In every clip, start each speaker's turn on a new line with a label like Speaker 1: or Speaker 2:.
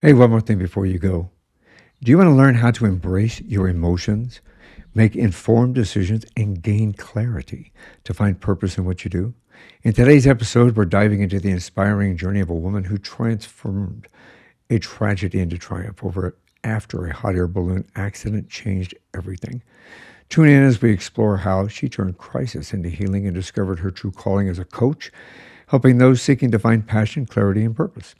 Speaker 1: Hey, one more thing before you go. Do you want to learn how to embrace your emotions, make informed decisions, and gain clarity to find purpose in what you do? In today's episode, we're diving into the inspiring journey of a woman who transformed a tragedy into triumph after a hot air balloon accident changed everything. Tune in as we explore how she turned crisis into healing and discovered her true calling as a coach, helping those seeking to find passion, clarity, and purpose.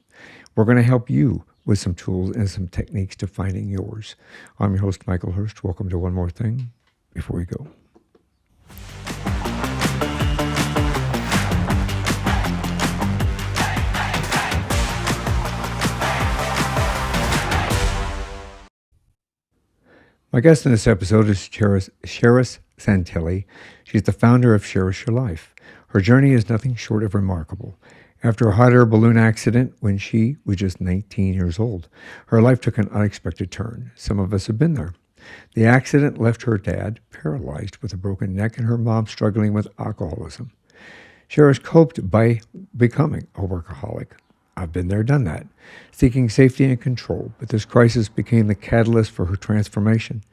Speaker 1: We're going to help you with some tools and some techniques to finding yours. I'm your host, Michael Herst. Welcome to One More Thing before we go. My guest in this episode is Charis Santillie. She's the founder of Charis Your Life. Her journey is nothing short of remarkable. After a hot air balloon accident when she was just 19 years old, her life took an unexpected turn. Some of us have been there. The accident left her dad paralyzed with a broken neck and her mom struggling with alcoholism. Charis coped by becoming a workaholic. I've been there, done that, seeking safety and control, but this crisis became the catalyst for her transformation.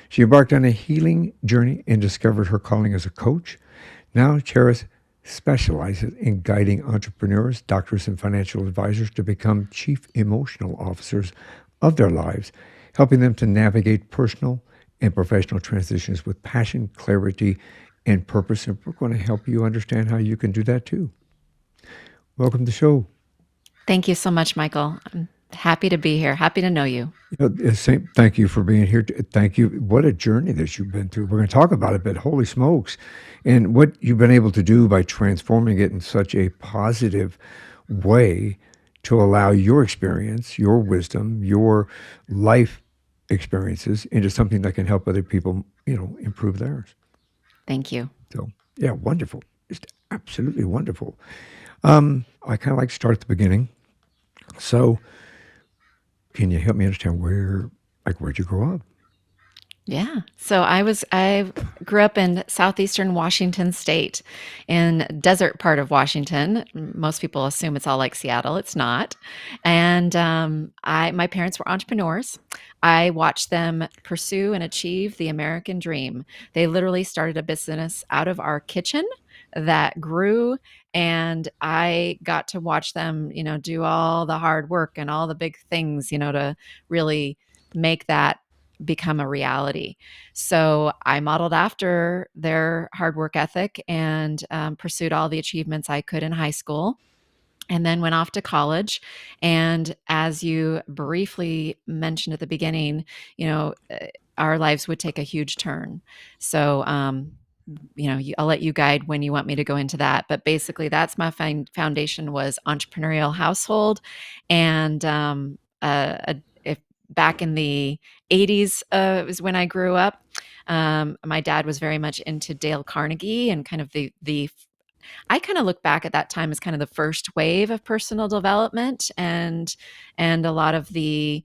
Speaker 1: She embarked on a healing journey and discovered her calling as a coach. Now, Charis specializes in guiding entrepreneurs, doctors, and financial advisors to become chief emotional officers of their lives, helping them to navigate personal and professional transitions with passion, clarity, and purpose. And we're going to help you understand how you can do that too. Welcome to the show.
Speaker 2: Thank you so much, Michael. I'm happy to be here. Happy to know you.
Speaker 1: Thank you for being here. Thank you. What a journey that you've been through. We're going to talk about it, but holy smokes. And what you've been able to do by transforming it in such a positive way to allow your experience, your wisdom, your life experiences into something that can help other people, improve theirs.
Speaker 2: Thank you.
Speaker 1: So, yeah, wonderful. Just absolutely wonderful. I kind of like to start at the beginning. So, can you help me understand where'd you grow up?
Speaker 2: Yeah. So I grew up in southeastern Washington state in desert part of Washington. Most people assume it's all like Seattle. It's not. And my parents were entrepreneurs. I watched them pursue and achieve the American dream. They literally started a business out of our kitchen that grew, and I got to watch them, do all the hard work and all the big things, to really make that become a reality. So I modeled after their hard work ethic and pursued all the achievements I could in high school. And then went off to college. And as you briefly mentioned at the beginning, our lives would take a huge turn. So, I'll let you guide when you want me to go into that. But basically, that's my foundation was entrepreneurial household, and if back in the 80s was when I grew up. My dad was very much into Dale Carnegie and kind of the I kind of look back at that time as kind of the first wave of personal development and a lot of the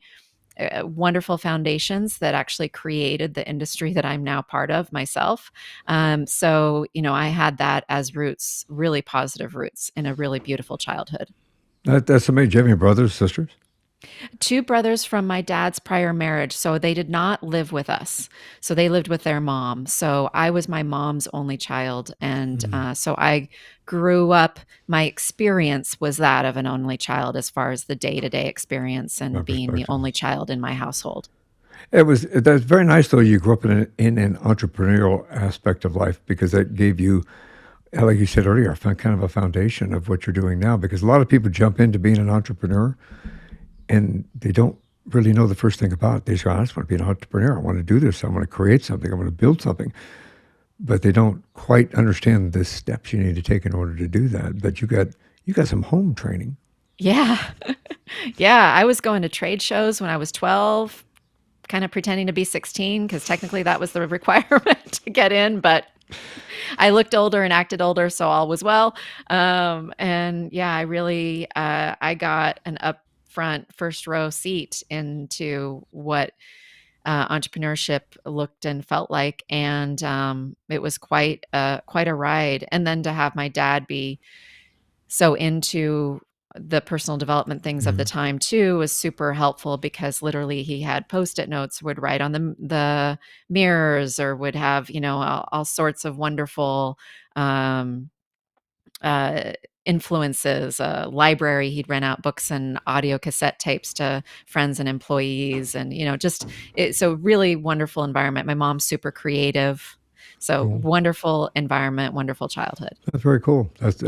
Speaker 2: wonderful foundations that actually created the industry that I'm now part of myself. I had that as roots, really positive roots in a really beautiful childhood.
Speaker 1: That's amazing. Do you have any brothers, sisters?
Speaker 2: Two brothers from my dad's prior marriage, so they did not live with us. So they lived with their mom. So I was my mom's only child, and so I grew up. My experience was that of an only child, as far as the day-to-day experience
Speaker 1: My
Speaker 2: and being the
Speaker 1: perspective.
Speaker 2: only child in my household.
Speaker 1: That's very nice though. You grew up in an entrepreneurial aspect of life because that gave you, like you said earlier, kind of a foundation of what you're doing now. Because a lot of people jump into being an entrepreneur and they don't really know the first thing about it. They say, "I just want to be an entrepreneur. I want to do this. I want to create something. I want to build something." But they don't quite understand the steps you need to take in order to do that. But you got some home training.
Speaker 2: Yeah. Yeah, I was going to trade shows when I was 12, kind of pretending to be 16 because technically that was the requirement to get in, but I looked older and acted older, so all was well. And yeah, I really I got an upfront first row seat into what entrepreneurship looked and felt like, and it was quite a ride. And then to have my dad be so into the personal development things of the time too was super helpful because literally he had post-it notes, would write on the mirrors, or would have, all sorts of wonderful um, uh, influences. A library, he'd rent out books and audio cassette tapes to friends and employees, and so really wonderful environment. My mom's super creative, so
Speaker 1: Cool.
Speaker 2: wonderful environment, wonderful childhood.
Speaker 1: That's very cool. It's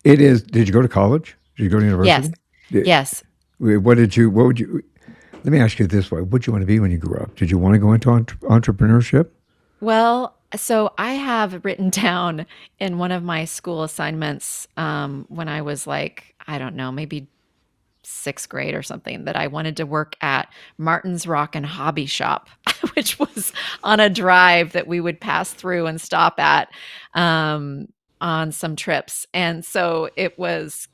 Speaker 1: it is. Did you go to college? Did you go to
Speaker 2: Yes,
Speaker 1: university? Did,
Speaker 2: yes.
Speaker 1: what did you? What would you? Let me ask you this way: what did you want to be when you grew up? Did you want to go into entrepreneurship?
Speaker 2: Well, so I have written down in one of my school assignments, when I was like, I don't know, maybe sixth grade or something, that I wanted to work at Martin's Rock and Hobby Shop, which was on a drive that we would pass through and stop at um, on some trips. And so it was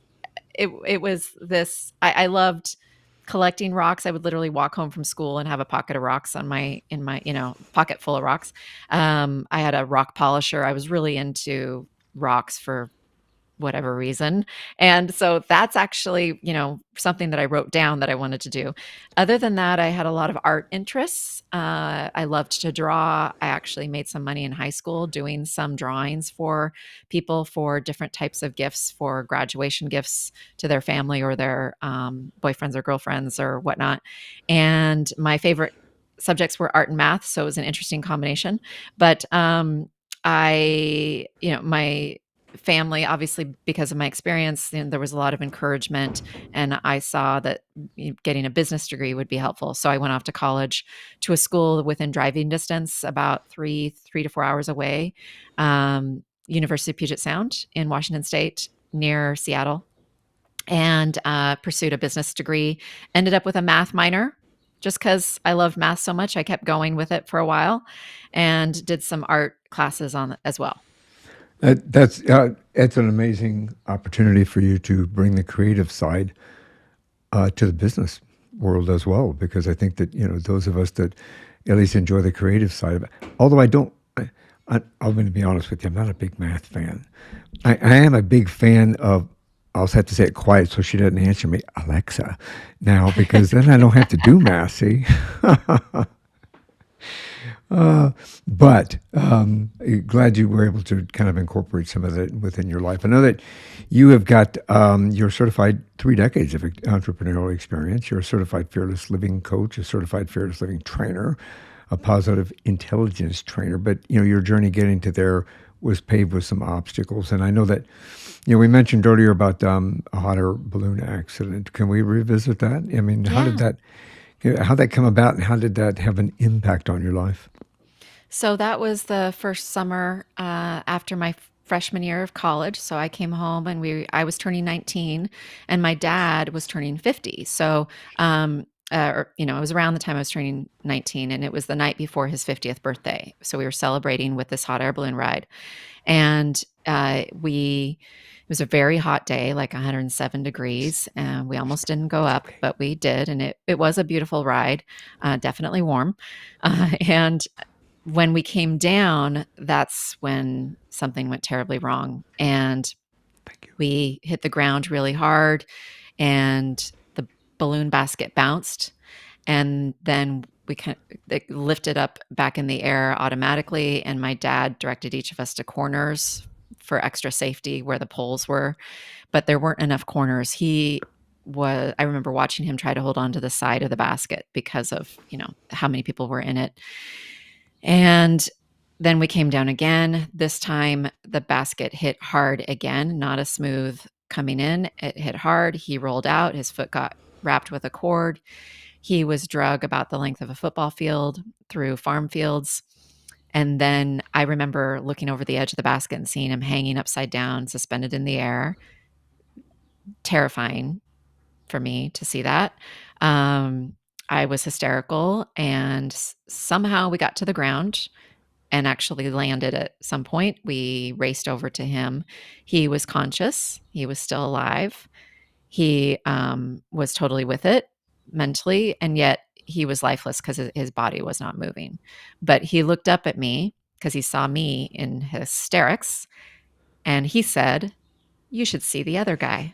Speaker 2: this. I loved collecting rocks. I would literally walk home from school and have a pocket of rocks in my pocket full of rocks. I had a rock polisher. I was really into rocks for whatever reason. And so that's actually, something that I wrote down that I wanted to do. Other than that, I had a lot of art interests. I loved to draw. I actually made some money in high school doing some drawings for people for different types of gifts, for graduation gifts to their family or their boyfriends or girlfriends or whatnot. And my favorite subjects were art and math. So it was an interesting combination. But my family, obviously, because of my experience, there was a lot of encouragement, and I saw that getting a business degree would be helpful. So I went off to college, to a school within driving distance, about three to 4 hours away, University of Puget Sound in Washington State, near Seattle, and pursued a business degree. Ended up with a math minor. Just because I loved math so much, I kept going with it for a while, and did some art classes on as well.
Speaker 1: It's an amazing opportunity for you to bring the creative side to the business world as well, because I think that those of us that at least enjoy the creative side of it. Although I'm going to be honest with you, I'm not a big math fan. I am a big fan of. I'll just have to say it quiet so she doesn't answer me, Alexa, now, because then I don't have to do math. See. But glad you were able to kind of incorporate some of that within your life. I know that you have got you're certified 3 decades of entrepreneurial experience. You're a certified fearless living coach, a certified fearless living trainer, a positive intelligence trainer. But your journey getting to there was paved with some obstacles. And I know that we mentioned earlier about a hot air balloon accident. Can we revisit that? I mean,
Speaker 2: Yeah.
Speaker 1: how did that come about, and how did that have an impact on your life?
Speaker 2: So that was the first summer after my freshman year of college. So I came home, and I was turning 19, and my dad was turning 50. So it was around the time I was turning 19, and it was the night before his 50th birthday. So we were celebrating with this hot air balloon ride, and it was a very hot day, like 107 degrees, and we almost didn't go
Speaker 1: It's
Speaker 2: up,
Speaker 1: okay.
Speaker 2: but we did, and it was a beautiful ride, definitely warm, and when we came down, that's when something went terribly wrong. And
Speaker 1: Thank you.
Speaker 2: we hit the ground really hard, and the balloon basket bounced. And then it lifted up back in the air automatically. And my dad directed each of us to corners for extra safety where the poles were. But there weren't enough corners. I remember watching him try to hold on to the side of the basket because of, how many people were in it. And then we came down again. This time the basket hit hard again, not a smooth coming in. It hit hard. He rolled out. His foot got wrapped with a cord. He was drug about the length of a football field through farm fields. And then I remember looking over the edge of the basket and seeing him hanging upside down, suspended in the air. Terrifying for me to see that. Um, I was hysterical, and somehow we got to the ground and actually landed at some point. We raced over to him. He was conscious. He was still alive. He was totally with it mentally, and yet he was lifeless because his body was not moving. But he looked up at me because he saw me in hysterics, and he said, "You should see the other guy."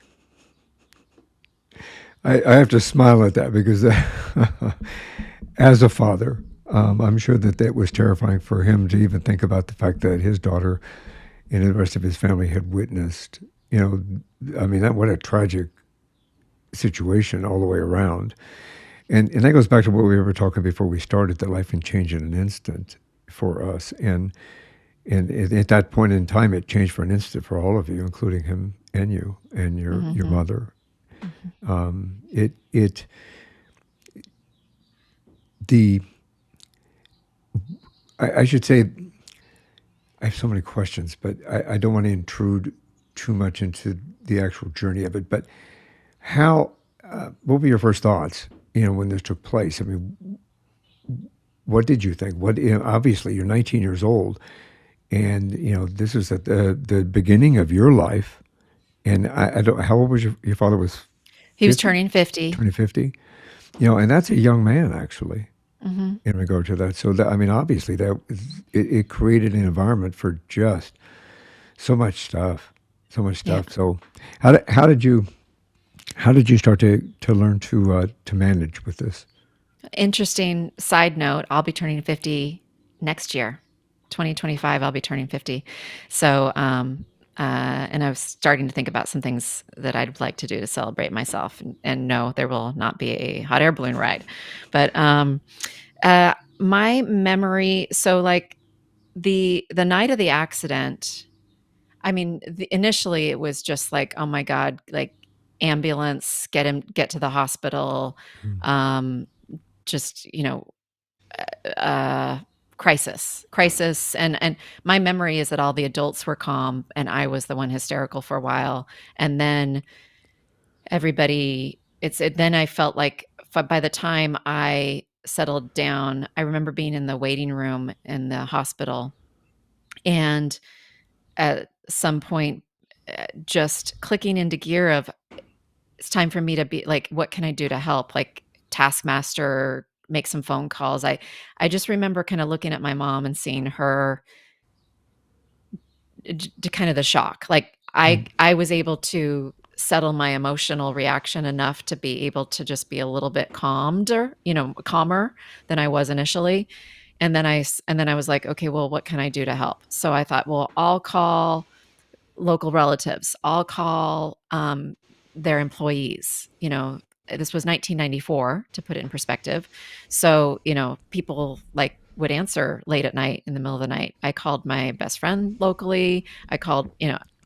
Speaker 1: I have to smile at that because as a father, I'm sure that that was terrifying for him to even think about the fact that his daughter and the rest of his family had witnessed. You know, I mean, that what a tragic situation all the way around. And that goes back to what we were talking before we started, that life can change in an instant for us. And at that point in time, it changed for an instant for all of you, including him and you and your
Speaker 2: Mm-hmm.
Speaker 1: mother.
Speaker 2: Mm-hmm.
Speaker 1: It the I should say I have so many questions, but I don't want to intrude too much into the actual journey of it. But how? What were your first thoughts? You know, when this took place. I mean, what did you think? What? You know, obviously, you're 19 years old, and you know this is at the beginning of your life. And I don't. How old was your father? Was
Speaker 2: He was
Speaker 1: 50,
Speaker 2: turning 50.
Speaker 1: 2050. You know, and that's a young man actually
Speaker 2: Mm-hmm.
Speaker 1: in regard to that. So that, I mean, obviously, it created an environment for just so much stuff, so much
Speaker 2: Yeah.
Speaker 1: stuff. So how did you start to learn to manage with this?
Speaker 2: Interesting side note, I'll be turning 50 next year. 2025, I'll be turning 50. So, and I was starting to think about some things that I'd like to do to celebrate myself. And no, there will not be a hot air balloon ride. But my memory, so like the night of the accident, I mean, initially it was just like, oh my God, like ambulance, get to the hospital.
Speaker 1: Mm.
Speaker 2: Um, just, uh, crisis. And my memory is that all the adults were calm and I was the one hysterical for a while. And then then I felt like by the time I settled down, I remember being in the waiting room in the hospital and at some point just clicking into gear of it's time for me to be like, what can I do to help? Like taskmaster, make some phone calls. I just remember kind of looking at my mom and seeing her to kind of the shock. Like
Speaker 1: Mm.
Speaker 2: I was able to settle my emotional reaction enough to be able to just be a little bit calmer than I was initially. And then I was like, okay, well, what can I do to help? So I thought, well, I'll call local relatives. I'll call their employees. This was 1994 to put it in perspective. So, people like would answer late at night in the middle of the night. I called my best friend locally. I called,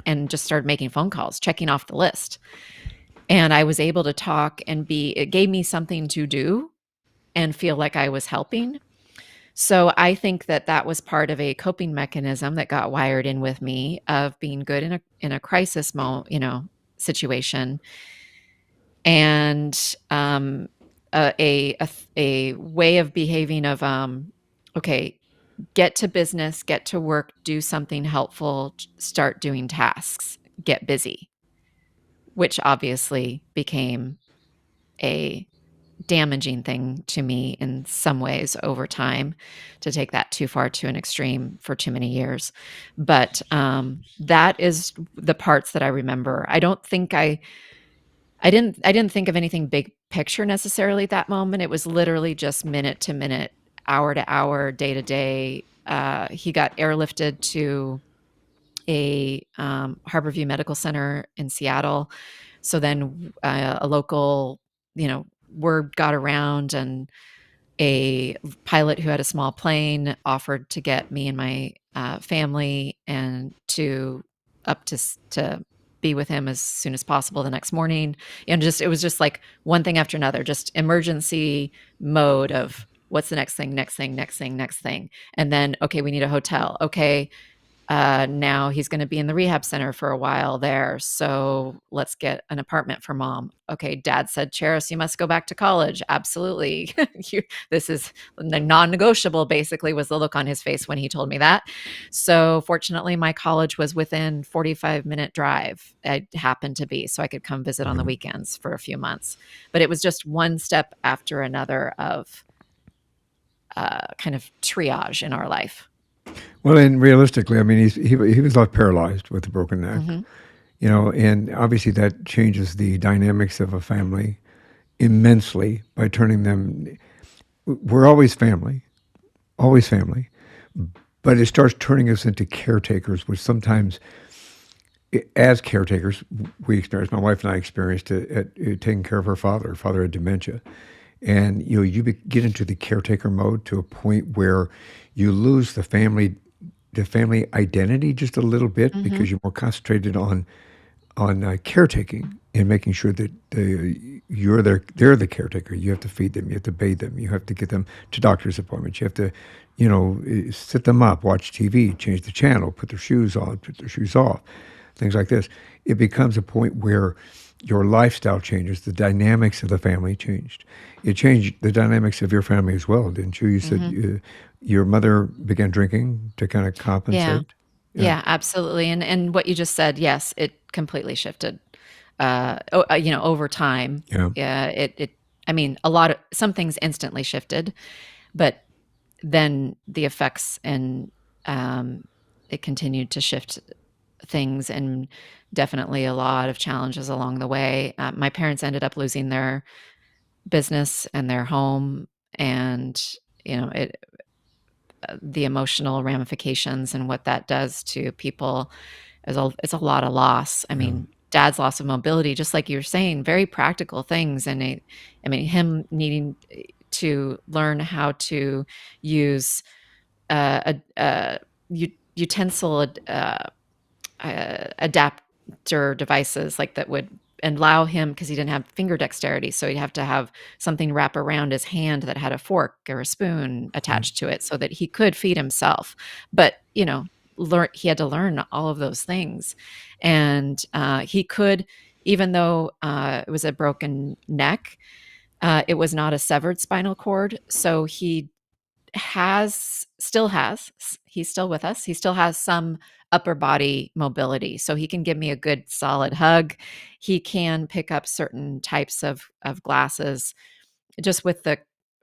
Speaker 2: and just started making phone calls, checking off the list. And I was able to talk it gave me something to do and feel like I was helping. So I think that was part of a coping mechanism that got wired in with me of being good in a crisis situation, and a way of behaving of okay, get to business, get to work, do something helpful, start doing tasks, get busy, which obviously became a damaging thing to me in some ways over time to take that too far to an extreme for too many years. But that is the parts that I remember. I didn't think of anything big picture necessarily at that moment. It was literally just minute to minute, hour to hour, day to day. He got airlifted to a Harborview Medical Center in Seattle. So then a local, word got around, and a pilot who had a small plane offered to get me and my family and to up to be with him as soon as possible the next morning. And just it was just like one thing after another, just emergency mode of what's the next thing, next thing, next thing, next thing. And then, okay, we need a hotel. Okay, now he's going to be in the rehab center for a while there. So let's get an apartment for mom. Okay, dad said, Charis, you must go back to college. Absolutely. This is non negotiable, basically, was the look on his face when he told me that. So fortunately, my college was within 45-minute drive. It happened to be, so I could come visit on the
Speaker 1: Right.
Speaker 2: weekends for a few months. But it was just one step after another of kind of triage in our life.
Speaker 1: Well, and realistically, I mean, he was left paralyzed with a broken neck.
Speaker 2: Hmm.
Speaker 1: You know, and obviously that changes the dynamics of a family. immensely by turning them. We're always family, but it starts turning us into caretakers, which sometimes, as caretakers, we experienced. My wife and I experienced it at taking care of her father. Her father had dementia, and get into the caretaker mode to a point where you lose the family identity just a little bit
Speaker 2: Mm-hmm.
Speaker 1: because you're more concentrated on caretaking and making sure that they're the caretaker. You have to feed them, you have to bathe them, you have to get them to doctor's appointments, you have to, sit them up, watch TV, change the channel, put their shoes on, put their shoes off, things like this. It becomes a point where your lifestyle changes, the dynamics of the family changed. It changed the dynamics of your family as well, didn't you? You said
Speaker 2: Mm-hmm.
Speaker 1: your mother began drinking to kind of
Speaker 2: Yeah.
Speaker 1: compensate. Yeah,
Speaker 2: Yeah, absolutely. And what you just said, yes, it completely shifted. Over time.
Speaker 1: yeah,
Speaker 2: Yeah, I mean, some things instantly shifted, but then the effects and um, it continued to shift things, and definitely a lot of challenges along the way. My parents ended up losing their business and their home, and the emotional ramifications and what that does to people it's a lot of loss. I
Speaker 1: yeah.
Speaker 2: mean, dad's loss of mobility, just like you were saying, very practical things. And I mean, him needing to learn how to use a utensil adapter devices like that would allow him, because he didn't have finger dexterity, so he'd have to have something wrap around his hand that had a fork or a spoon attached to it so that he could feed himself. But he had to learn all of those things, and he could, even though it was a broken neck, it was not a severed spinal cord, so he's still with us. He still has some upper body mobility. So he can give me a good solid hug. He can pick up certain types of glasses just with the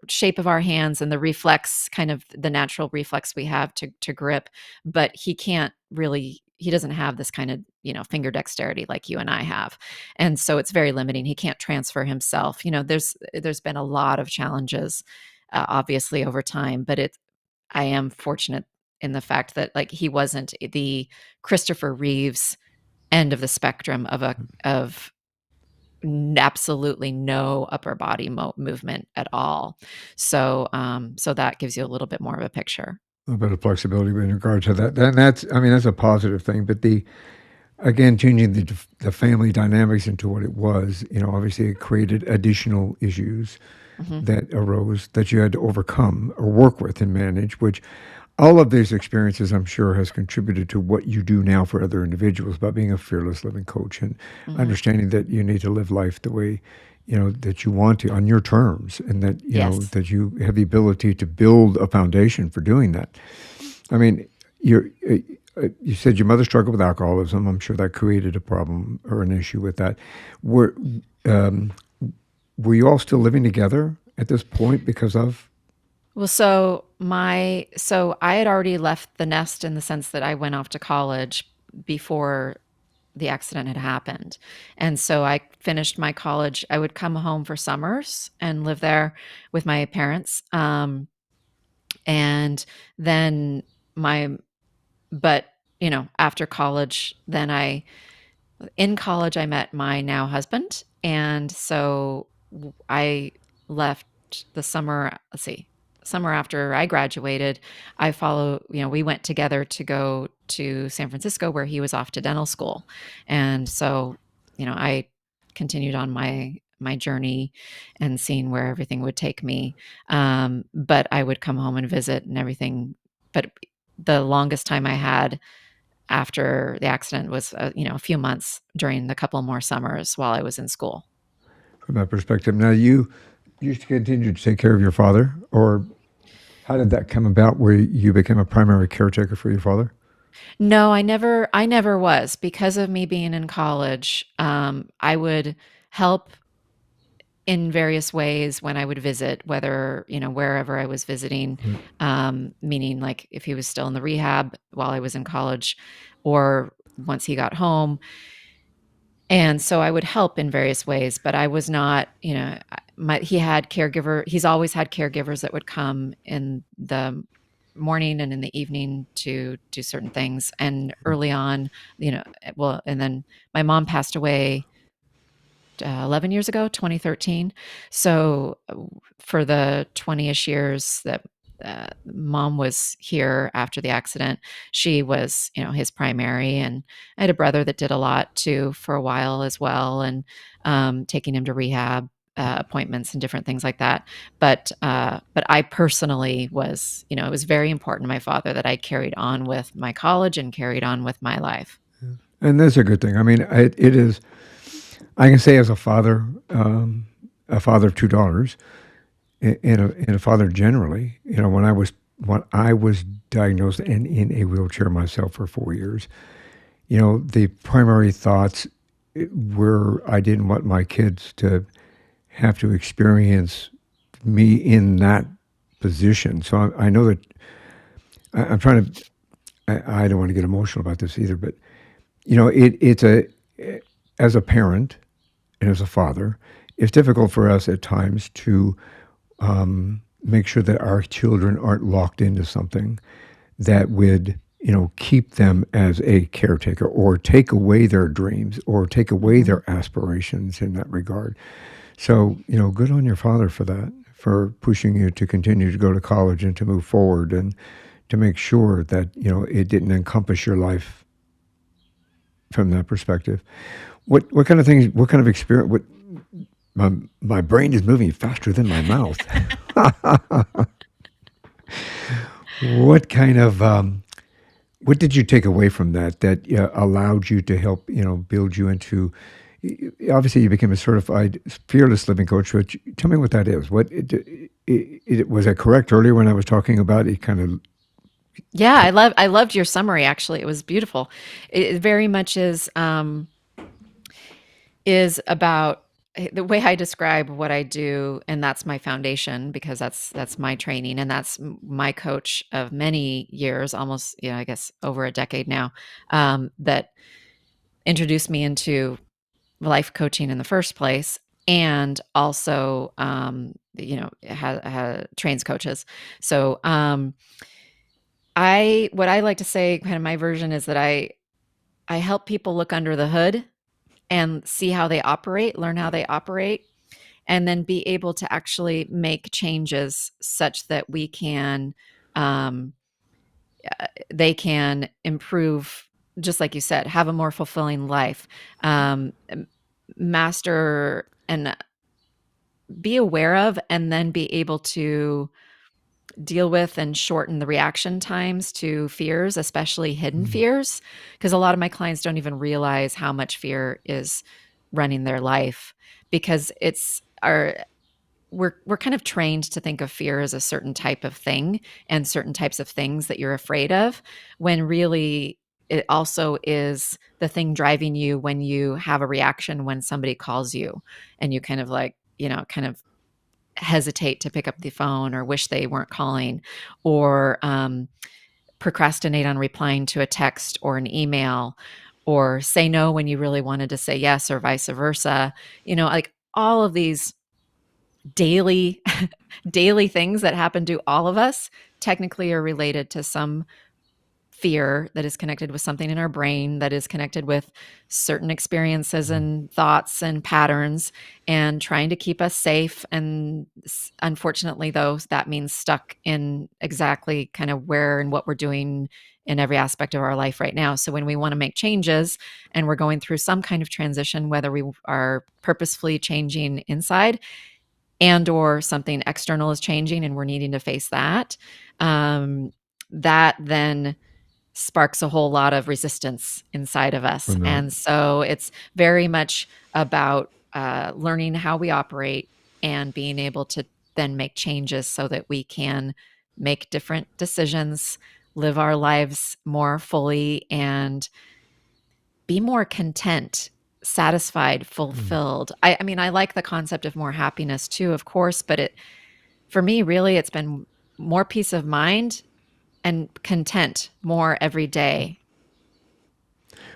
Speaker 2: shape of our hands and the reflex, kind of the natural reflex we have to grip. But he doesn't have this kind of, finger dexterity like you and I have. And so it's very limiting. He can't transfer himself. There's been a lot of challenges, obviously over time, but I am fortunate in the fact that, like, he wasn't the Christopher Reeves end of the spectrum of absolutely no upper body movement at all. So that gives you a little bit more of a picture.
Speaker 1: A little bit of flexibility in regard to that. And that's, I mean, that's a positive thing. But again, changing the family dynamics into what it was, obviously it created additional issues
Speaker 2: Hmm.
Speaker 1: that arose that you had to overcome or work with and manage, which all of these experiences, I'm sure, has contributed to what you do now for other individuals about being a fearless living coach and
Speaker 2: Hmm.
Speaker 1: understanding that you need to live life the way, that you want to on your terms, and that,
Speaker 2: Yes.
Speaker 1: that you have the ability to build a foundation for doing that. I mean, you said your mother struggled with alcoholism. I'm sure that created a problem or an issue with that. Were um, were you all still living together at this point because of?
Speaker 2: Well, so I had already left the nest in the sense that I went off to college before the accident had happened. And so I finished my college. I would come home for summers and live there with my parents. And then my, but, after college, in college, I met my now husband. And so I left the summer, let's see, summer after I graduated. We went together to go to San Francisco where he was off to dental school. And so, I continued on my journey and seeing where everything would take me. But I would come home and visit and everything. But the longest time I had after the accident was, a few months during the couple more summers while I was in school.
Speaker 1: From that perspective. Now, you used to continue to take care of your father, or how did that come about where you became a primary caretaker for your father?
Speaker 2: No, I never was, because of me being in college. I would help in various ways when I would visit, whether, wherever I was visiting,
Speaker 1: Right.
Speaker 2: meaning like if he was still in the rehab while I was in college or once he got home. And so I would help in various ways, but I was not, he had caregiver. He's always had caregivers that would come in the morning and in the evening to do certain things. And early on, well, and then my mom passed away 11 years ago, 2013. So for the 20ish years that mom was here after the accident, she was, his primary. And I had a brother that did a lot too for a while as well, and taking him to rehab appointments and different things like that. But I personally was, it was very important to my father that I carried on with my college and carried on with my life.
Speaker 1: And that's a good thing. I mean, it is. I can say as a father of two daughters, and a father generally. When I was diagnosed and in a wheelchair myself for 4 years, the primary thoughts were I didn't want my kids to have to experience me in that position. So I know that I'm trying to. I don't want to get emotional about this either, but it's as a parent and as a father, it's difficult for us at times to make sure that our children aren't locked into something that would keep them as a caretaker or take away their dreams or take away
Speaker 2: Mhm.
Speaker 1: their aspirations in that regard. So good on your father for that, for pushing you to continue to go to college and to move forward and to make sure that it didn't encompass your life from that perspective. What kind of things? What kind of experience? My brain is moving faster than my mouth. What kind of what did you take away from that allowed you to help build you into? Obviously, you became a certified fearless living coach. Which, tell me what that is. Was I correct earlier when I was talking about it? Kind of.
Speaker 2: Yeah, I loved your summary. Actually, it was beautiful. It very much is about the way I describe what I do, and that's my foundation because that's my training, and that's my coach of many years, almost, I guess over a decade now, that introduced me into life coaching in the first place, and also, trains coaches. So, I what I like to say, kind of my version, is that I help people look under the hood and see how they operate, learn how they operate, and then be able to actually make changes such that um, they can improve, just like you said, have a more fulfilling life, master and be aware of, and then be able to deal with and shorten the reaction times to fears, especially hidden
Speaker 1: Mm,
Speaker 2: fears, because a lot of my clients don't even realize how much fear is running their life, because it's our we're kind of trained to think of fear as a certain type of thing and certain types of things that you're afraid of, when really it also is the thing driving you when you have a reaction when somebody calls you, and you kind of like, kind of hesitate to pick up the phone or wish they weren't calling, or procrastinate on replying to a text or an email, or say no when you really wanted to say yes, or vice versa. Like all of these daily daily things that happen to all of us technically are related to some fear that is connected with something in our brain, that is connected with certain experiences
Speaker 1: mm,
Speaker 2: and thoughts and patterns, and trying to keep us safe. And unfortunately, though, that means stuck in exactly kind of where and what we're doing in every aspect of our life right now. So when we want to make changes and we're going through some kind of transition, whether we are purposefully changing inside and or something external is changing and we're needing to face that, that then sparks a whole lot of resistance inside of us.
Speaker 1: from that.
Speaker 2: And so it's very much about learning how we operate and being able to then make changes so that we can make different decisions, live our lives more fully, and be more content, satisfied,
Speaker 1: Mm.
Speaker 2: fulfilled. I mean, I like the concept of more happiness too, of course, but for me, really, it's been more peace of mind and content more every day.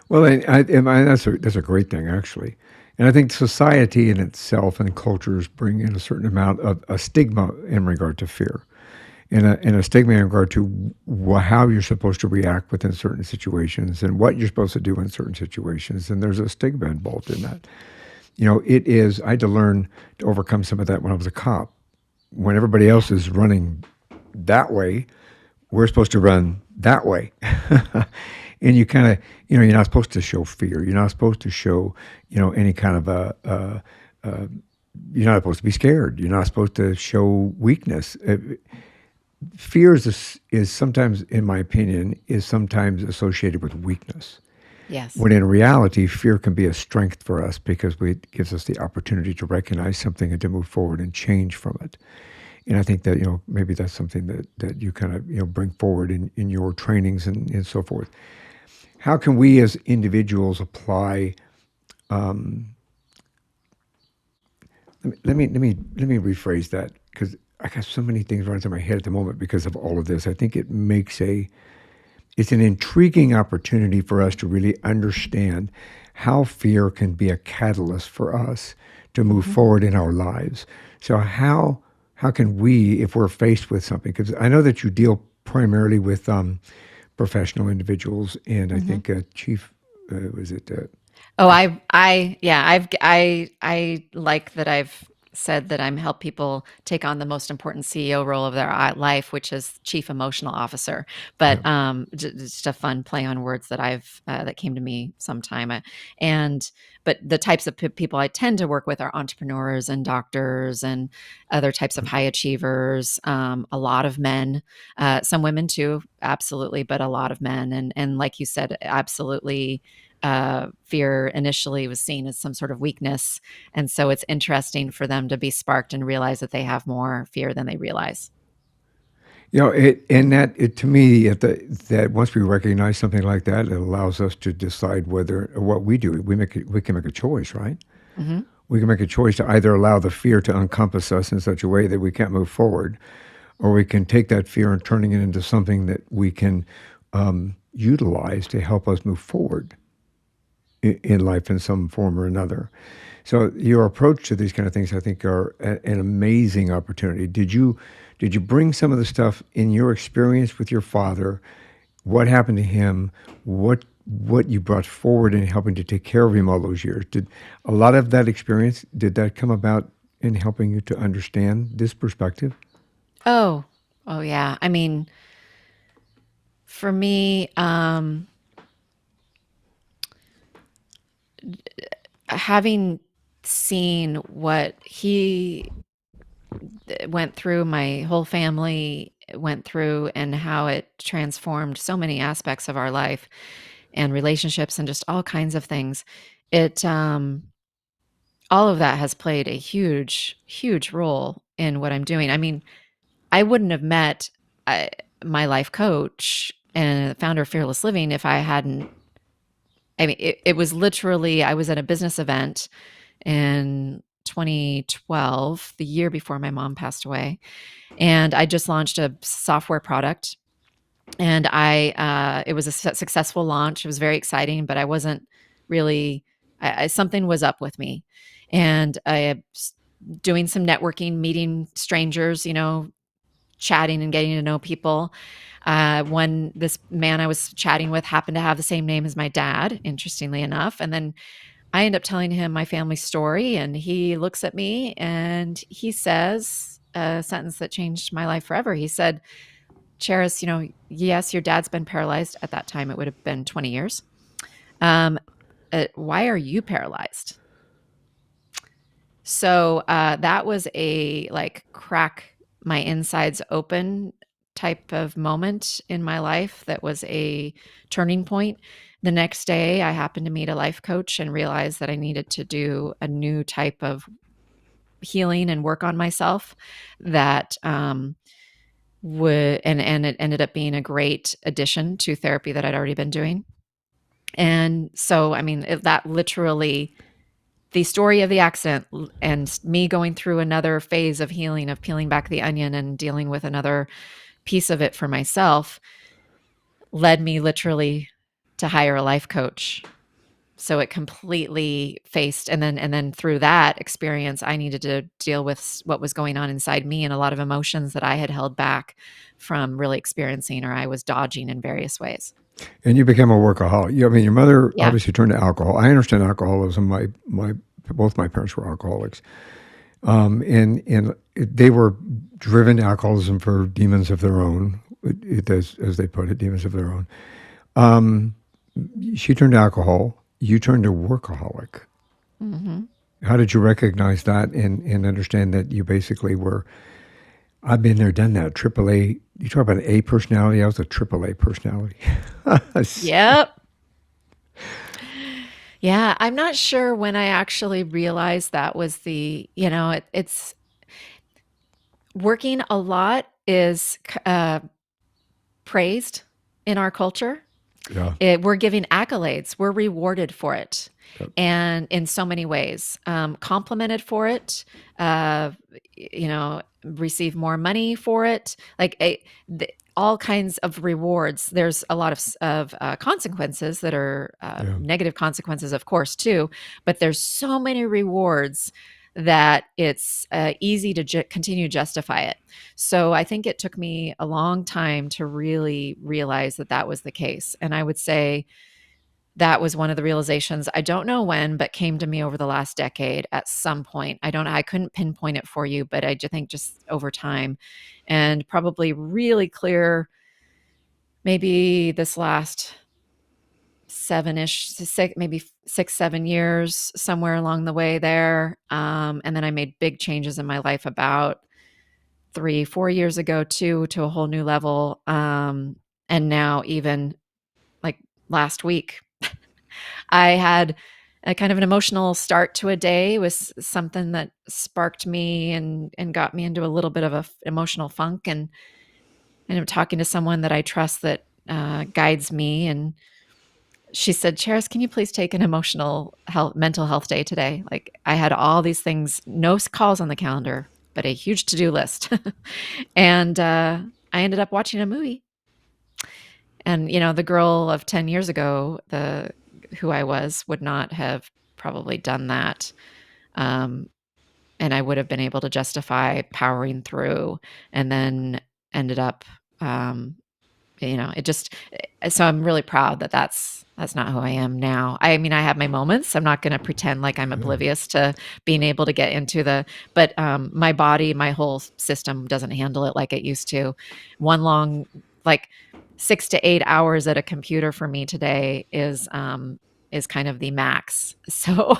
Speaker 1: Well, and that's a great thing actually, And I think society in itself and cultures bring in a certain amount of a stigma in regard to fear, and a stigma in regard to how you're supposed to react within certain situations and what you're supposed to do in certain situations. And there's a stigma involved in that. It is, I had to learn to overcome some of that when I was a cop. When everybody else is running that way, we're supposed to run that way. And you kind of, you're not supposed to show fear. You're not supposed to show, any kind of you're not supposed to be scared. You're not supposed to show weakness. Fear is sometimes, in my opinion, is sometimes associated with weakness.
Speaker 2: Yes.
Speaker 1: When in reality, fear can be a strength for us because it gives us the opportunity to recognize something and to move forward and change from it. And I think that, maybe that's something that you kind of, bring forward in your trainings and so forth. How can we as individuals apply, let me rephrase that, because I got so many things running through my head at the moment because of all of this. I think it's an intriguing opportunity for us to really understand how fear can be a catalyst for us to move
Speaker 2: Hmm.
Speaker 1: forward in our lives. So how can we, if we're faced with something, because I know that you deal primarily with professional individuals, and I
Speaker 2: Hmm.
Speaker 1: think chief was it
Speaker 2: Oh, yeah, I like that I've said that I'm help people take on the most important CEO role of their life, which is chief emotional officer.
Speaker 1: yeah.
Speaker 2: But just a fun play on words that that came to me sometime. And but the types of people I tend to work with are entrepreneurs and doctors and other types of high achievers. A lot of men, some women too, absolutely, but a lot of men. And like you said, absolutely, fear initially was seen as some sort of weakness. And so it's interesting for them to be sparked and realize that they have more fear than they realize.
Speaker 1: To me, that once we recognize something like that, it allows us to decide whether what we do. We can make a choice, right?
Speaker 2: Hmm.
Speaker 1: We can make a choice to either allow the fear to encompass us in such a way that we can't move forward, or we can take that fear and turning it into something that we can utilize to help us move forward in life in some form or another. So your approach to these kind of things, I think, are an amazing opportunity. Did you bring some of the stuff in your experience with your father? What happened to him? What you brought forward in helping to take care of him all those years? Did a lot of that experience, did that come about in helping you to understand this perspective?
Speaker 2: Oh, oh yeah. I mean, for me, having seen what he went through, my whole family went through, and how it transformed so many aspects of our life and relationships and just all kinds of things. It all of that has played a huge, huge role in what I'm doing. I mean, I wouldn't have met I, my life coach and founder of Fearless Living if I hadn't. I mean, it was literally, I was at a business event in 2012, the year before my mom passed away. And I just launched a software product. And it was a successful launch. It was very exciting, but I wasn't really, something was up with me. And I doing some networking, meeting strangers, chatting and getting to know people. When this man I was chatting with happened to have the same name as my dad, interestingly enough. And then I end up telling him my family story, and he looks at me and he says a sentence that changed my life forever. He said, Charis, yes, your dad's been paralyzed. At that time, it would have been 20 years. Um, why are you paralyzed? So that was a like crack my insides open type of moment in my life that was a turning point. The next day, I happened to meet a life coach and realized that I needed to do a new type of healing and work on myself that would, and it ended up being a great addition to therapy that I'd already been doing. And so, I mean, that literally, the story of the accident and me going through another phase of healing, of peeling back the onion and dealing with another piece of it for myself, led me literally to hire a life coach. So it completely faced, and then through that experience, I needed to deal with what was going on inside me and a lot of emotions that I had held back from really experiencing, or I was dodging in various ways.
Speaker 1: And you became a workaholic. I mean, your mother
Speaker 2: Yeah.
Speaker 1: obviously turned to alcohol. I understand alcoholism. My both my parents were alcoholics, and they were driven to alcoholism for demons of their own, as they put it, demons of their own. Um, she turned to alcohol. You turned to workaholic.
Speaker 2: Hmm.
Speaker 1: How did you recognize that and understand that you basically were? I've been there, done that. Triple A. You talk about an A personality. I was a triple A personality.
Speaker 2: Yep. Yeah, I'm not sure when I actually realized that was it's working a lot is praised in our culture.
Speaker 1: Yeah.
Speaker 2: We're giving accolades. We're rewarded for it,
Speaker 1: Yep.
Speaker 2: and in so many ways, complimented for it. Uh, receive more money for it. All kinds of rewards. There's a lot of consequences that are
Speaker 1: Yeah.
Speaker 2: negative consequences, of course, too. But there's so many rewards that it's easy to continue to justify it. So I think it took me a long time to really realize that that was the case. And I would say that was one of the realizations. I don't know when, but came to me over the last decade at some point. I couldn't pinpoint it for you, but I just think just over time, and probably really clear maybe this last seven-ish, six, maybe 6, 7 years, somewhere along the way there. And then I made big changes in my life about 3, 4 years ago too, to a whole new level. And now even like last week, I had a kind of an emotional start to a day. It was something that sparked me and got me into a little bit of a emotional funk. And I'm talking to someone that I trust that guides me. And she said, Charis, can you please take an mental health day today? Like I had all these things, no calls on the calendar, but a huge to-do list. And I ended up watching a movie. And the girl of 10 years ago, the who I was, would not have probably done that. Um, and I would have been able to justify powering through, and then ended up it just so I'm really proud that that's not who I am now. I mean, I have my moments. I'm not going to pretend like I'm
Speaker 1: Yeah.
Speaker 2: oblivious to being able to get into but my body, my whole system doesn't handle it like it used to. One long, like 6 to 8 hours at a computer for me today is kind of the max. So,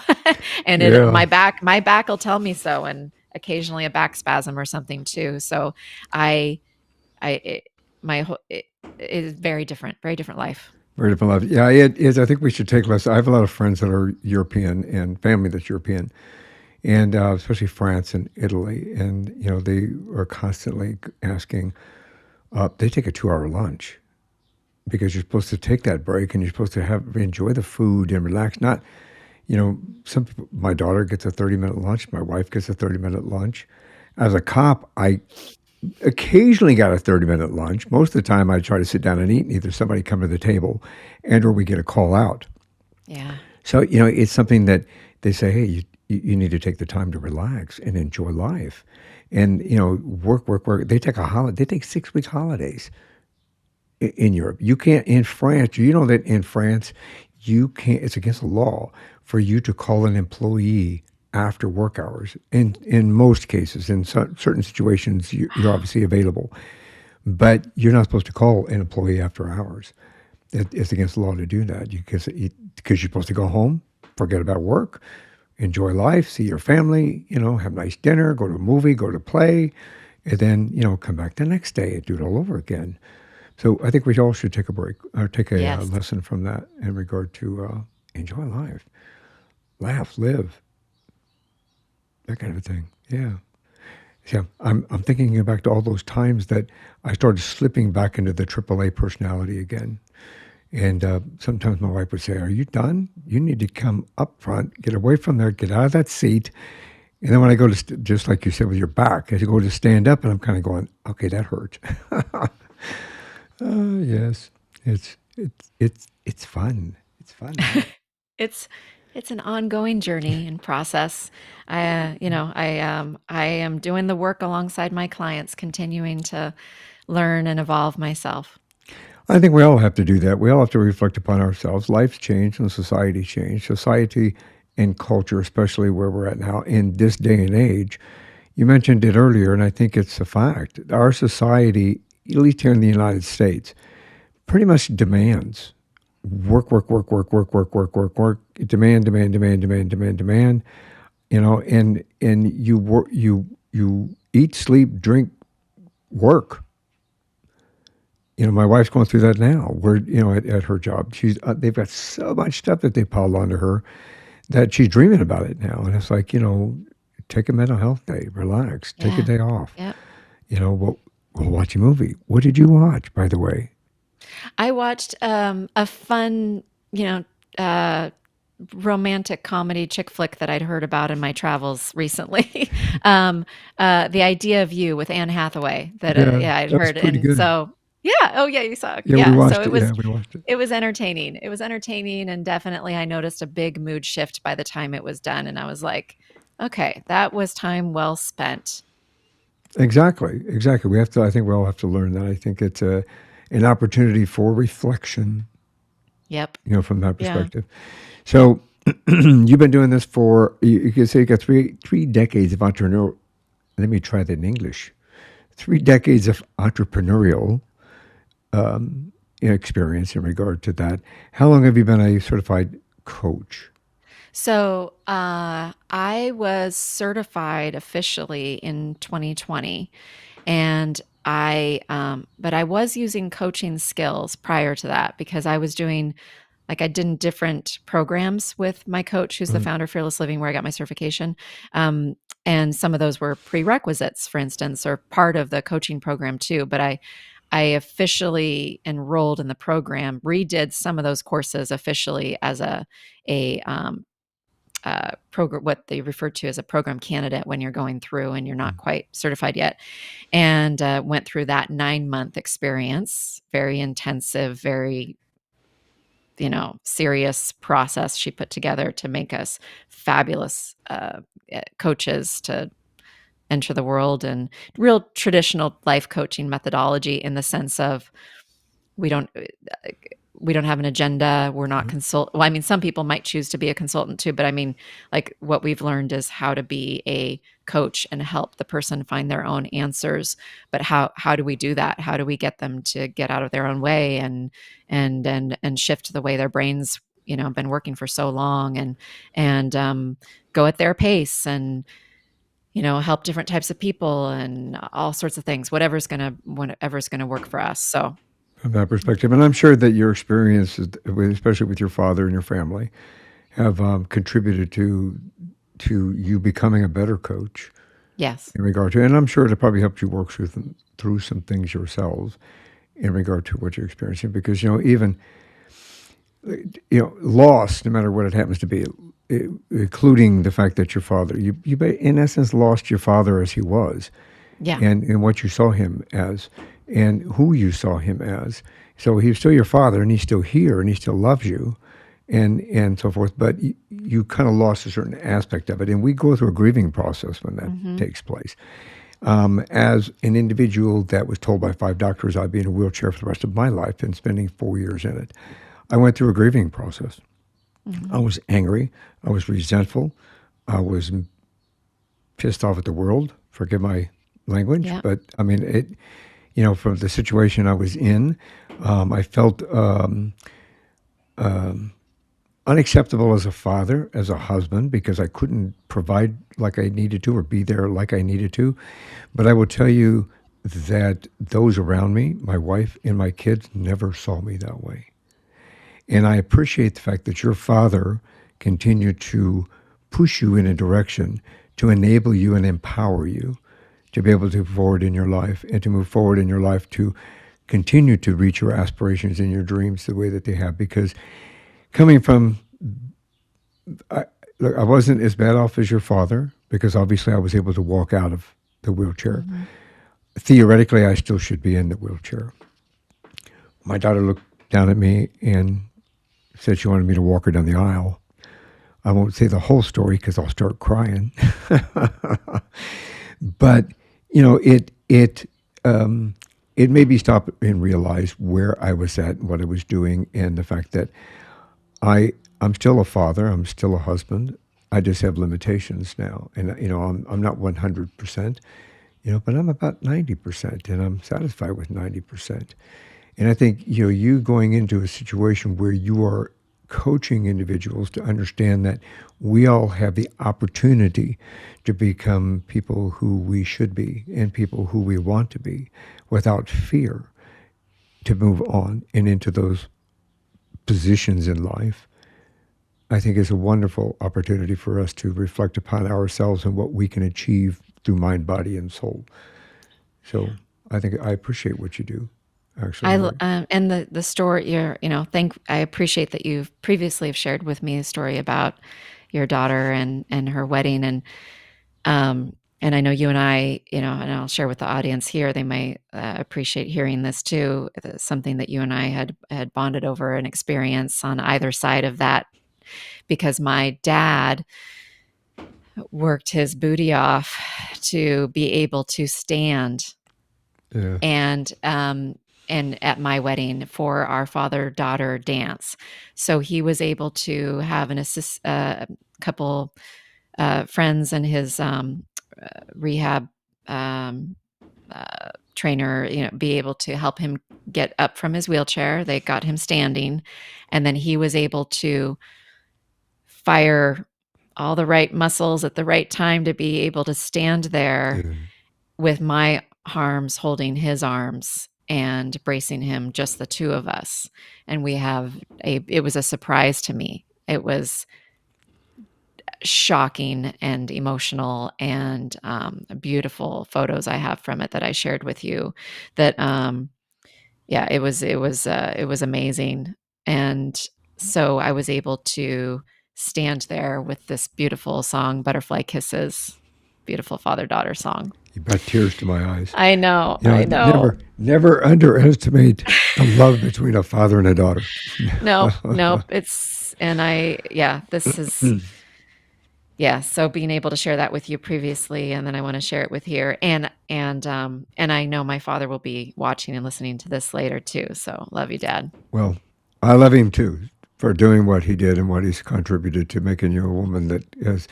Speaker 2: and
Speaker 1: Yeah.
Speaker 2: my back will tell me so, and occasionally a back spasm or something too. So I, it, my whole, it is very different life.
Speaker 1: Very different life. Yeah, it is. I think we should take less. I have a lot of friends that are European and family that's European, and especially France and Italy. And they are constantly asking. They take a 2-hour lunch because you're supposed to take that break and you're supposed to enjoy the food and relax. Not, some people. My daughter gets a 30-minute lunch. My wife gets a 30-minute lunch. As a cop, I occasionally got a 30-minute lunch. Most of the time I try to sit down and eat, and either somebody come to the table and or we get a call out.
Speaker 2: Yeah.
Speaker 1: So, it's something that they say, hey, you need to take the time to relax and enjoy life. And, work, work, work. They take a holiday. They take 6-week holidays in Europe. You can't, in France, that in France, you can't, it's against the law for you to call an employee after work hours. In most cases, in certain situations, you're
Speaker 2: Wow.
Speaker 1: obviously available, but you're not supposed to call an employee after hours. It's against the law to do that because you're supposed to go home, forget about work, enjoy life, see your family, have a nice dinner, go to a movie, go to play, and then, come back the next day and do it all over again. So I think we all should take a break or take a
Speaker 2: Yes.
Speaker 1: lesson from that in regard to enjoy life, laugh, live, that kind of a thing. Yeah. Yeah, I'm thinking back to all those times that I started slipping back into the AAA personality again. And sometimes my wife would say, "Are you done? You need to come up front, get away from there, get out of that seat." And then when I go to just like you said with your back, as you go to stand up, and I'm kind of going, "Okay, that hurt." Yes, it's fun. It's fun.
Speaker 2: It's it's an ongoing journey and process. I am doing the work alongside my clients, continuing to learn and evolve myself.
Speaker 1: I think we all have to do that. We all have to reflect upon ourselves. Life's changed and society changed. Society and culture, especially where we're at now in this day and age. You mentioned it earlier, and I think it's a fact. Our society, at least here in the United States, pretty much demands work, work, work, work, work, work, work, work, work, demand, demand, demand, demand, demand, demand. And you work, you eat, sleep, drink, work. My wife's going through that now. Where at her job, they've got so much stuff that they piled onto her that she's dreaming about it now. And it's like, take a mental health day, relax, take a
Speaker 2: Yeah.
Speaker 1: day off.
Speaker 2: Yep.
Speaker 1: We'll watch a movie. What did you watch, by the way?
Speaker 2: I watched a fun, you know, uh, romantic comedy chick flick that I'd heard about in my travels recently. The Idea of You with Anne Hathaway that
Speaker 1: Yeah,
Speaker 2: yeah, I'd
Speaker 1: that was
Speaker 2: heard.
Speaker 1: pretty
Speaker 2: And
Speaker 1: good.
Speaker 2: so yeah, oh yeah, you saw.
Speaker 1: Yeah, we
Speaker 2: Yeah, so
Speaker 1: watched it. Yeah, we watched it.
Speaker 2: it was entertaining. It was entertaining, and definitely I noticed a big mood shift by the time it was done, and I was like, okay, that was time well spent.
Speaker 1: Exactly, exactly. We have to. I think we all have to learn that. I think it's an opportunity for reflection.
Speaker 2: Yep.
Speaker 1: From that
Speaker 2: Yeah.
Speaker 1: perspective. So you've been doing this for you can say you got three decades of entrepreneurial. Let me try that in English. 3 decades of entrepreneurial experience in regard to that. How long have you been a certified coach?
Speaker 2: So I was certified officially in 2020, and but I was using coaching skills prior to that because I was doing like I did different programs with my coach, who's the
Speaker 1: Mm,
Speaker 2: founder of Fearless Living, where I got my certification. Um, and some of those were prerequisites, for instance, or part of the coaching program too. But I officially enrolled in the program, redid some of those courses officially as a program, what they refer to as a program candidate when you're going through and you're not
Speaker 1: mm,
Speaker 2: quite certified yet, and went through that 9 month experience, very intensive, very serious process she put together to make us fabulous coaches to enter the world, and real traditional life coaching methodology in the sense of we don't we don't have an agenda. We're not
Speaker 1: mm.
Speaker 2: consult. Well, I mean, some people might choose to be a consultant too, but I mean, like what we've learned is how to be a coach and help the person find their own answers. But how do we do that? How do we get them to get out of their own way and shift the way their brains have been working for so long, and go at their pace, and help different types of people and all sorts of things. Whatever's gonna work for us. So
Speaker 1: From that perspective, and I'm sure that your experiences, especially with your father and your family, have contributed to you becoming a better coach
Speaker 2: yes.
Speaker 1: in regard to, and I'm sure it probably helped you work through some things yourselves in regard to what you're experiencing, because even loss, no matter what it happens to be, including the fact that your father, in essence lost your father as he was,
Speaker 2: Yeah.
Speaker 1: and what you saw him as, and who you saw him as. So he's still your father, and he's still here, and he still loves you, and so forth. But you kind of lost a certain aspect of it, and we go through a grieving process when that
Speaker 2: Mhm.
Speaker 1: takes place. As an individual that was told by 5 doctors I'd be in a wheelchair for the rest of my life and spending 4 years in it, I went through a grieving process. I
Speaker 2: Mhm.
Speaker 1: was angry. I was resentful. I was pissed off at the world. Forgive my language,
Speaker 2: Yeah.
Speaker 1: but I mean it. From the situation I was in, I felt unacceptable as a father, as a husband, because I couldn't provide like I needed to or be there like I needed to. But I will tell you that those around me, my wife and my kids, never saw me that way. And I appreciate the fact that your father continued to push you in a direction to enable you and empower you to be able to move forward in your life and to move forward in your life to continue to reach your aspirations and your dreams the way that they have. Because coming from, I, look, I wasn't as bad off as your father because obviously I was able to walk out of the wheelchair.
Speaker 2: Mhm.
Speaker 1: Theoretically, I still should be in the wheelchair. My daughter looked down at me and said she wanted me to walk her down the aisle. I won't say the whole story because I'll start crying. But it made me stop and realize where I was at, what I was doing, and the fact that I'm still a father, I'm still a husband. I just have limitations now, and I'm not 100%, but I'm about 90%, and I'm satisfied with 90%. And I think you going into a situation where you are coaching individuals to understand that we all have the opportunity to become people who we should be and people who we want to be without fear, to move on and into those positions in life, I think is a wonderful opportunity for us to reflect upon ourselves and what we can achieve through mind, body, and soul. So I think I appreciate what you do, actually.
Speaker 2: And the story I appreciate that you've previously have shared with me a story about your daughter and her wedding, and I know you and I, and I'll share with the audience here, they might appreciate hearing this too. Something that you and I had bonded over an experience on either side of that, because my dad worked his booty off to be able to stand
Speaker 1: Yeah.
Speaker 2: and at my wedding for our father-daughter dance. So he was able to have an assist, couple friends and his rehab um, trainer, be able to help him get up from his wheelchair. They got him standing, and then he was able to fire all the right muscles at the right time to be able to stand there
Speaker 1: Yeah.
Speaker 2: with my arms holding his arms and bracing him, just the two of us. And it was a surprise to me. It was shocking and emotional, and beautiful photos I have from it that I shared with you that, yeah, it was amazing. And so I was able to stand there with this beautiful song, Butterfly Kisses, beautiful father-daughter song.
Speaker 1: You brought tears to my eyes.
Speaker 2: I know, I know.
Speaker 1: Never underestimate the love between a father and a daughter.
Speaker 2: No, nope. This is, yeah. So being able to share that with you previously, and then I want to share it with here, and I know my father will be watching and listening to this later too. So love you, Dad.
Speaker 1: Well, I love him too for doing what he did and what he's contributed to making you a woman that has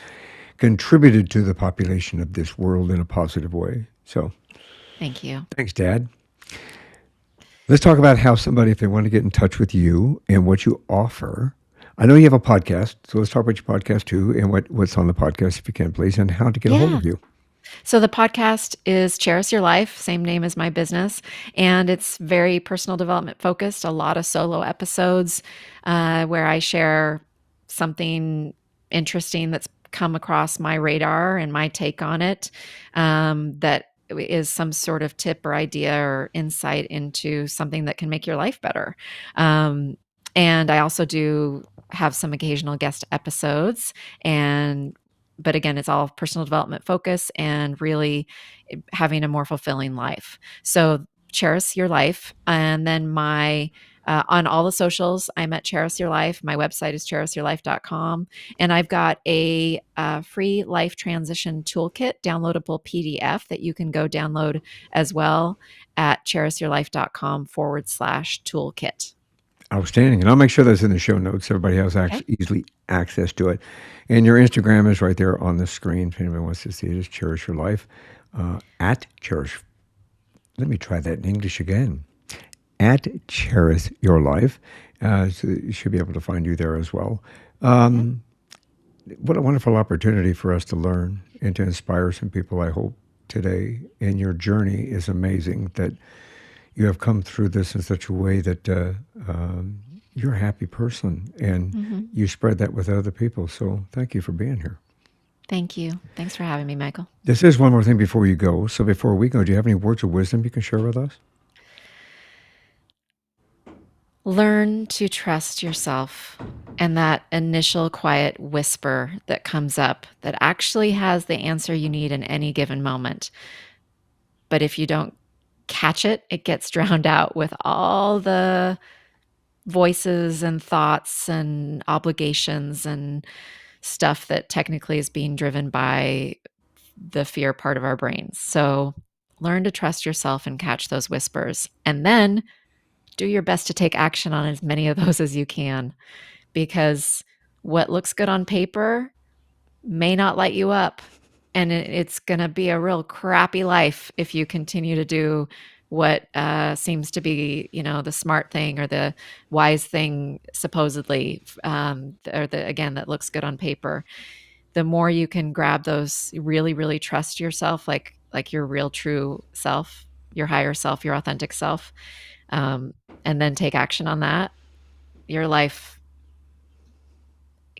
Speaker 1: contributed to the population of this world in a positive way. So
Speaker 2: Thank you.
Speaker 1: thanks, Dad. Let's talk about how somebody, if they want to get in touch with you and what you offer. I know you have a podcast, so let's talk about your podcast too, and what's on the podcast, if you can, please, and how to get a hold
Speaker 2: Yeah.
Speaker 1: of you.
Speaker 2: So the podcast is Charis Your Life, same name as my business, and it's very personal development focused. A lot of solo episodes where I share something interesting that's come across my radar and my take on it, that is some sort of tip or idea or insight into something that can make your life better. And I also do have some occasional guest episodes, but again, it's all personal development focus and really having a more fulfilling life. So Charis Your Life. And then on all the socials, I'm at Charis Your Life. My website is charisyourlife.com. And I've got a free life transition toolkit, downloadable PDF that you can go download as well at charisyourlife.com/toolkit.
Speaker 1: Outstanding. And I'll make sure that's in the show notes. Everybody has
Speaker 2: Okay.
Speaker 1: easily access to it. And your Instagram is right there on the screen. If anybody wants to see it, it's Cherish Your Life. At Cherish. Let me try that in English again. At Charis Your Life. So you should be able to find you there as well. What a wonderful opportunity for us to learn and to inspire some people, I hope, today. And your journey is amazing, that you have come through this in such a way that you're a happy person, and you spread that with other people. So thank you for being here.
Speaker 2: Thank you. Thanks for having me, Michael.
Speaker 1: This is one more thing before you go. So before we go, do you have any words of wisdom you can share with us?
Speaker 2: Learn to trust yourself and that initial quiet whisper that comes up that actually has the answer you need in any given moment. But if you don't catch it, it gets drowned out with all the voices and thoughts and obligations and stuff that technically is being driven by the fear part of our brains. So learn to trust yourself and catch those whispers, and then do your best to take action on as many of those as you can, because what looks good on paper may not light you up. And it's going to be a real crappy life if you continue to do what seems to be, the smart thing or the wise thing, supposedly, again, that looks good on paper. The more you can grab those, really, really trust yourself, like your real, true self, your higher self, your authentic self, and then take action on that, your life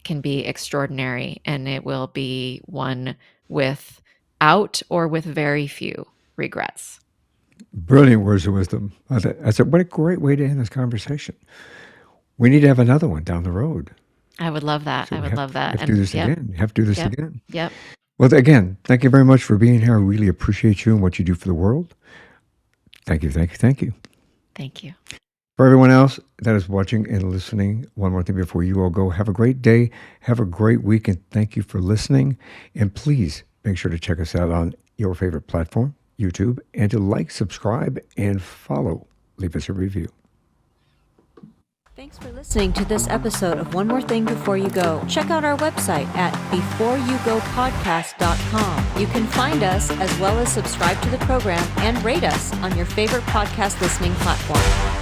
Speaker 2: can be extraordinary, and it will be one without or with very few regrets.
Speaker 1: Brilliant words of wisdom. I said, what a great way to end this conversation. We need to have another one down the road.
Speaker 2: I would love that. I would love that.
Speaker 1: We have to do this again. You have to do this again.
Speaker 2: Yep.
Speaker 1: Well, again, thank you very much for being here. I really appreciate you and what you do for the world. Thank you, thank you, thank you.
Speaker 2: Thank you.
Speaker 1: For everyone else that is watching and listening, one more thing before you all go. Have a great day. Have a great week. And thank you for listening. And please make sure to check us out on your favorite platform, YouTube, and to like, subscribe, and follow. Leave us a review.
Speaker 3: Thanks for listening to this episode of One More Thing Before You Go. Check out our website at beforeyougopodcast.com. You can find us as well as subscribe to the program and rate us on your favorite podcast listening platform.